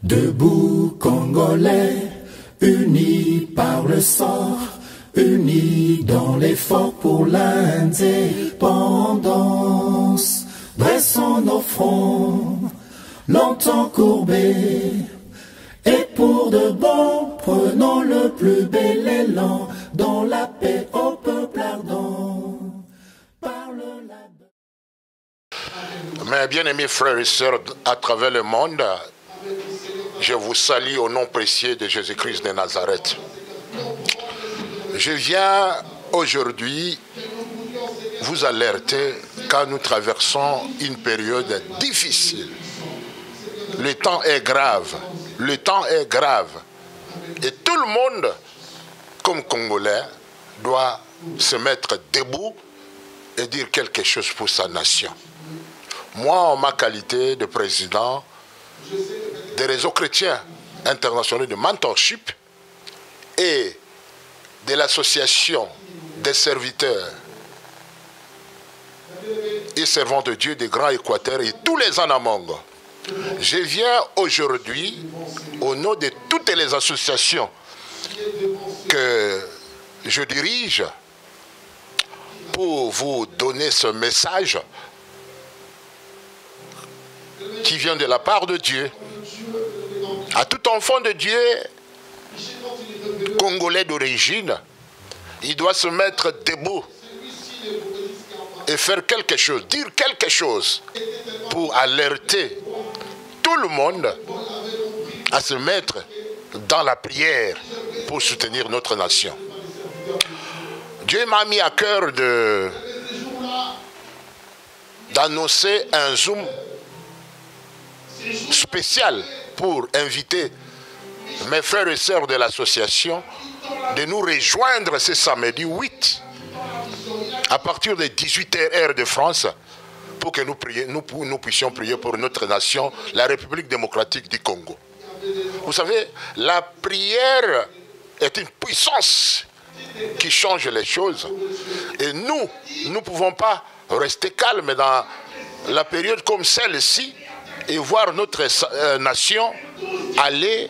Debout Congolais, unis par le sort, unis dans l'effort pour l'indépendance. Dressons nos fronts, longtemps courbés, et pour de bon, prenons le plus bel élan, dans la paix au peuple ardent. Mes bien-aimés frères et sœurs à travers le monde, je vous salue au nom précieux de Jésus-Christ de Nazareth. Je viens aujourd'hui vous alerter car nous traversons une période difficile. Le temps est grave. Le temps est grave. Et tout le monde, comme Congolais, doit se mettre debout et dire quelque chose pour sa nation. Moi, en ma qualité de président des réseaux chrétiens internationaux de mentorship et de l'association des serviteurs et servants de Dieu des Grands Équateurs et tous les Anamong, je viens aujourd'hui au nom de toutes les associations que je dirige pour vous donner ce message qui vient de la part de Dieu. À tout enfant de Dieu, congolais d'origine, il doit se mettre debout et faire quelque chose, dire quelque chose pour alerter tout le monde à se mettre dans la prière pour soutenir notre nation. Dieu m'a mis à cœur d'annoncer un Zoom spécial pour inviter mes frères et sœurs de l'association de nous rejoindre ce samedi 8 à partir de 18h heure de France pour que nous puissions prier pour notre nation, la République démocratique du Congo. Vous savez, la prière est une puissance qui change les choses et nous ne pouvons pas rester calmes dans la période comme celle-ci et voir notre nation aller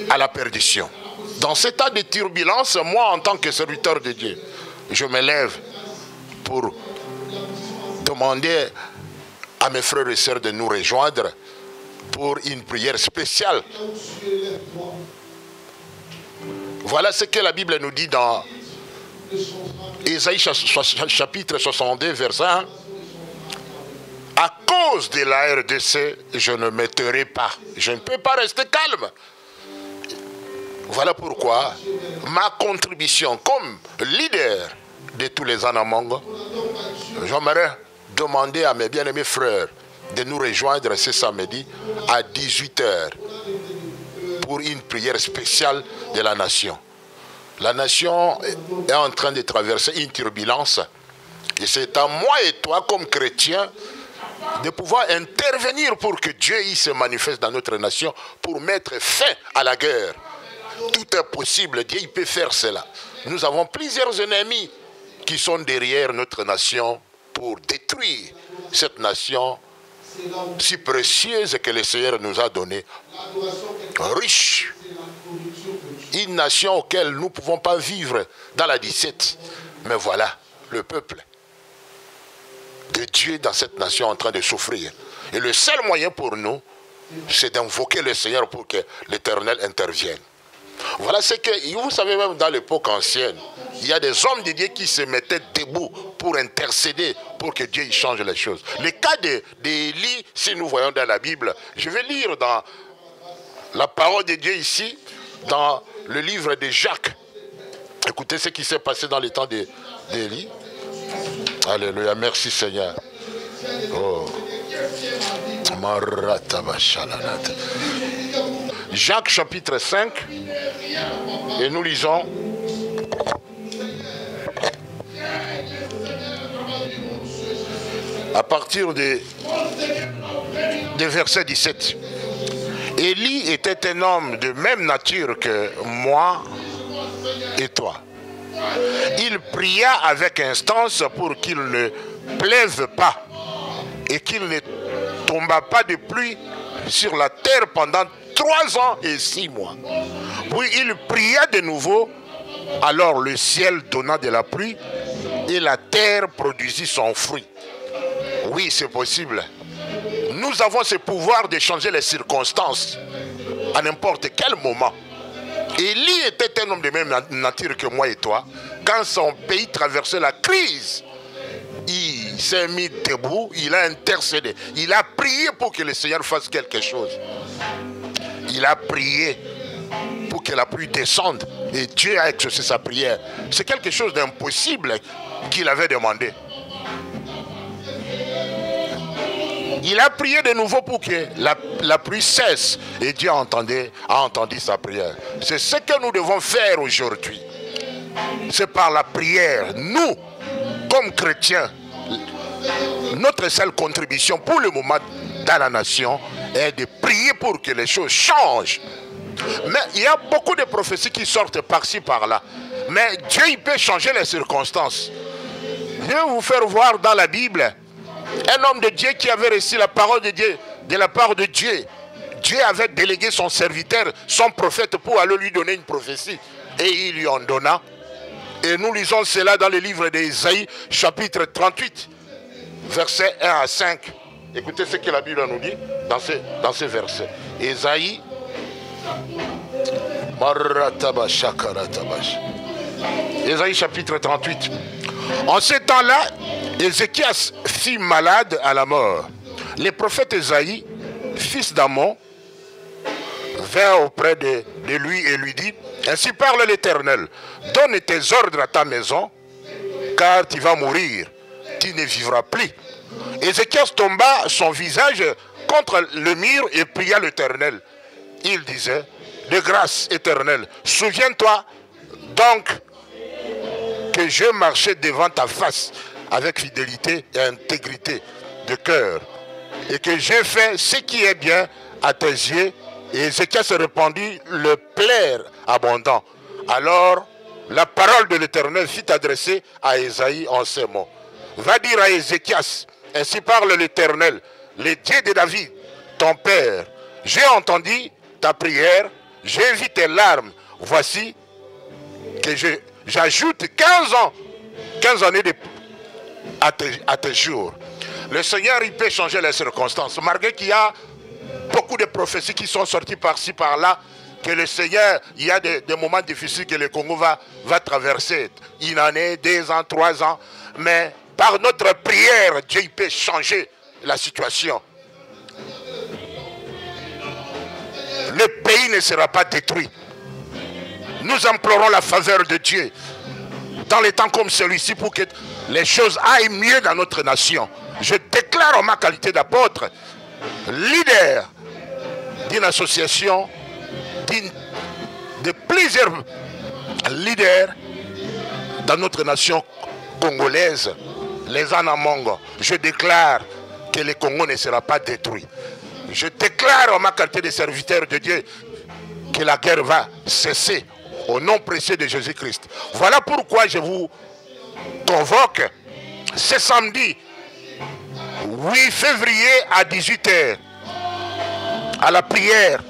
à la perdition. Dans cet état de turbulence, moi, en tant que serviteur de Dieu, je me lève pour demander à mes frères et sœurs de nous rejoindre pour une prière spéciale. Voilà ce que la Bible nous dit dans Ésaïe chapitre 62, verset 1. À cause de la RDC, je ne m'éterai pas. Je ne peux pas rester calme. Voilà pourquoi ma contribution comme leader de tous les Anamong, j'aimerais demander à mes bien-aimés frères de nous rejoindre ce samedi à 18h pour une prière spéciale de la nation. La nation est en train de traverser une turbulence et c'est à moi et toi comme chrétiens de pouvoir intervenir pour que Dieu il se manifeste dans notre nation pour mettre fin à la guerre. Tout est possible, Dieu il peut faire cela. Nous avons plusieurs ennemis qui sont derrière notre nation pour détruire cette nation si précieuse que le Seigneur nous a donnée, riche. Une nation auquel nous ne pouvons pas vivre dans la 17. Mais voilà, le peuple de Dieu dans cette nation en train de souffrir. Et le seul moyen pour nous, c'est d'invoquer le Seigneur pour que l'Éternel intervienne. Voilà ce que, vous savez, même dans l'époque ancienne, il y a des hommes de Dieu qui se mettaient debout pour intercéder, pour que Dieu change les choses. Le cas d'Élie, si nous voyons dans la Bible, je vais lire dans la parole de Dieu ici, dans le livre de Jacques. Écoutez ce qui s'est passé dans le temps d'Élie. Alléluia, merci Seigneur. Oh. Jacques chapitre 5, et nous lisons à partir de verset 17. Élie était un homme de même nature que moi et toi. Il pria avec instance pour qu'il ne pleuve pas et qu'il ne tomba pas de pluie sur la terre pendant 3 ans et 6 mois. Puis il pria de nouveau, alors le ciel donna de la pluie et la terre produisit son fruit. Oui, c'est possible. Nous avons ce pouvoir de changer les circonstances à n'importe quel moment. Élie était un homme de même nature que moi et toi. Quand son pays traversait la crise, il s'est mis debout, il a intercédé. Il a prié pour que le Seigneur fasse quelque chose. Il a prié pour que la pluie descende. Et Dieu a exaucé sa prière. C'est quelque chose d'impossible qu'il avait demandé. Il a prié de nouveau pour que la pluie cesse. Et Dieu a entendu sa prière. C'est ce que nous devons faire aujourd'hui. C'est par la prière. Nous, comme chrétiens, notre seule contribution pour le moment dans la nation est de prier pour que les choses changent. Mais il y a beaucoup de prophéties qui sortent par-ci, par-là. Mais Dieu, il peut changer les circonstances. Je vais vous faire voir dans la Bible un homme de Dieu qui avait reçu la parole de Dieu, de la part de Dieu. Dieu avait délégué son serviteur, son prophète, pour aller lui donner une prophétie. Et il lui en donna. Et nous lisons cela dans le livre d'Ésaïe, chapitre 38, versets 1 à 5. Écoutez ce que la Bible nous dit dans ces versets. Ésaïe, Ésaïe chapitre 38. En ce temps-là, Ézéchias fut malade à la mort. Le prophète Ésaïe, fils d'Amon, vint auprès de lui et lui dit: ainsi parle l'Éternel, donne tes ordres à ta maison, car tu vas mourir, tu ne vivras plus. Ézéchias tomba son visage contre le mur et pria l'Éternel. Il disait: de grâce éternelle, souviens-toi donc que je marchais devant ta face avec fidélité et intégrité de cœur, et que j'ai fait ce qui est bien à tes yeux. Et Ézéchias répondit: le plaire abondant. Alors la parole de l'Éternel fut adressée à Ésaïe en ces mots: va dire à Ézéchias, ainsi parle l'Éternel, le Dieu de David, ton père, j'ai entendu ta prière, j'ai vu tes larmes, voici que j'ajoute 15 années à tes jours. Le Seigneur, il peut changer les circonstances, malgré qu'il y a beaucoup de prophéties qui sont sorties par-ci, par-là, que le Seigneur, il y a des moments difficiles que le Congo va traverser, 1 année, 2 ans, 3 ans, mais par notre prière, Dieu il peut changer la situation. Le pays ne sera pas détruit. Nous implorons la faveur de Dieu dans les temps comme celui-ci pour que les choses aillent mieux dans notre nation. Je déclare en ma qualité d'apôtre, leader d'une association, de plusieurs leaders dans notre nation congolaise, les Anamongo. Je déclare que le Congo ne sera pas détruit. Je déclare en ma qualité de serviteur de Dieu que la guerre va cesser au nom précieux de Jésus-Christ. Voilà pourquoi je vous convoque ce samedi 8 février à 18 h à la prière.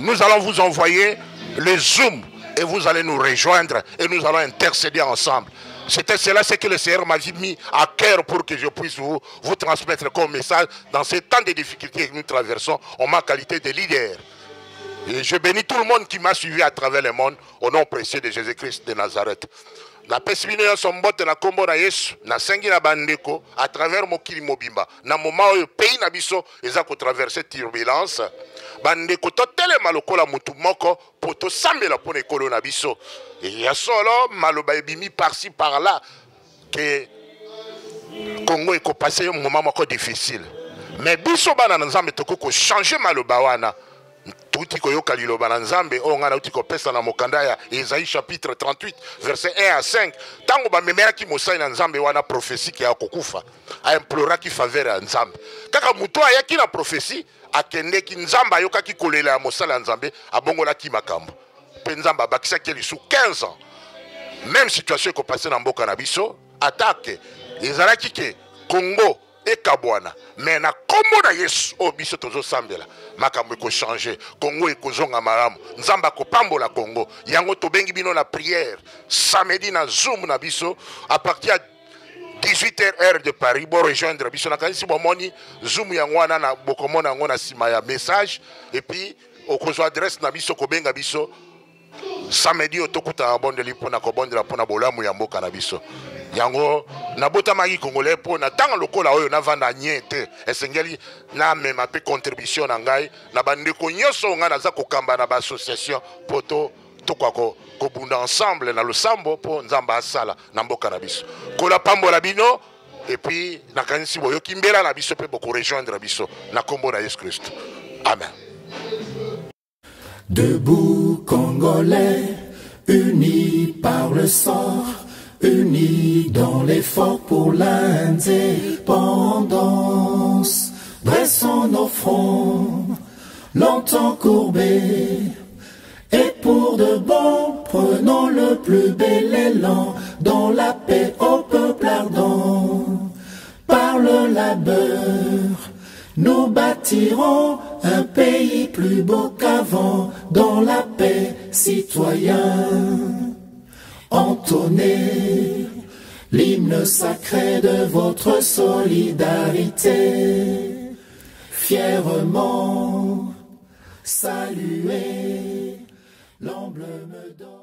Nous allons vous envoyer le Zoom et vous allez nous rejoindre et nous allons intercéder ensemble. C'était cela ce que le Seigneur m'a mis à cœur pour que je puisse vous transmettre comme message dans ces temps de difficultés que nous traversons en ma qualité de leader. Et je bénis tout le monde qui m'a suivi à travers le monde au nom précieux de Jésus-Christ de Nazareth. Na pesibino ya sombote na kombo na Yesu na sengi na bandeko à travers mokili mobimba na moment où pays na biso eza ko traverser turbulence bandeko totelema lokola mutu moko po tosambela pona ekolo na biso et ya solo maloba ebimi par-ci par-là que Congo eko passer un moment moko difficile mais biso bana nzambe toko changer maloba wana tuti koyoka liloba na nzambe o ngana uti kopesa na mokanda ya Ésaïe chapitre 38 verset 1 à 5 tango ba memera ki mosai na nzambe wana prophétie ki akokufa a implora ki faveur ya nzambe kaka muto ayaki na prophétie akende ki nzamba ayoka ki kolela ya mosala nzambe abongola ki makambo pe nzamba bakisa ki lisu 15 ans même situation ko passer na mboka na biso attaque ezalaki ke Congo ekabwana mais na kombo na Yesu o biso tozo sambela makambo eko changer Congo ekozonga malamu nzamba kopambola Congo yango tobengi bino na prière samedi na Zoom na biso à partir 18h heure de Paris bo rejoindre biso na kanisi bomoni Zoom yango wana na bokomona yango na sima ya message et puis okozwa adresse na biso kobenga biso samedi otokuta bondeli pona ko bondela pona bolamu ya mboka na biso yango nabota maki congolais pona tanga lokola oyo na vanda nyete esengeli na mema pe contribution na ngai na bandeko nyoso nga naza kokamba na ba association poto tokwa ko bunda ensemble na losambo po nzamba asala na mboka na biso kola pambola bino et puis na kanisi boyo kimbela na biso pe boko rejoindre biso na kombo na Yesu Christ amen. Debout Congolais, unis par le sang, unis dans l'effort pour l'indépendance. Dressons nos fronts, longtemps courbés, et pour de bon, prenons le plus bel élan dans la paix au peuple ardent. Par le labeur, nous bâtirons un pays plus beau qu'avant, dans la paix, citoyens. Entonnez l'hymne sacré de votre solidarité. Fièrement, saluez l'emblème d'or.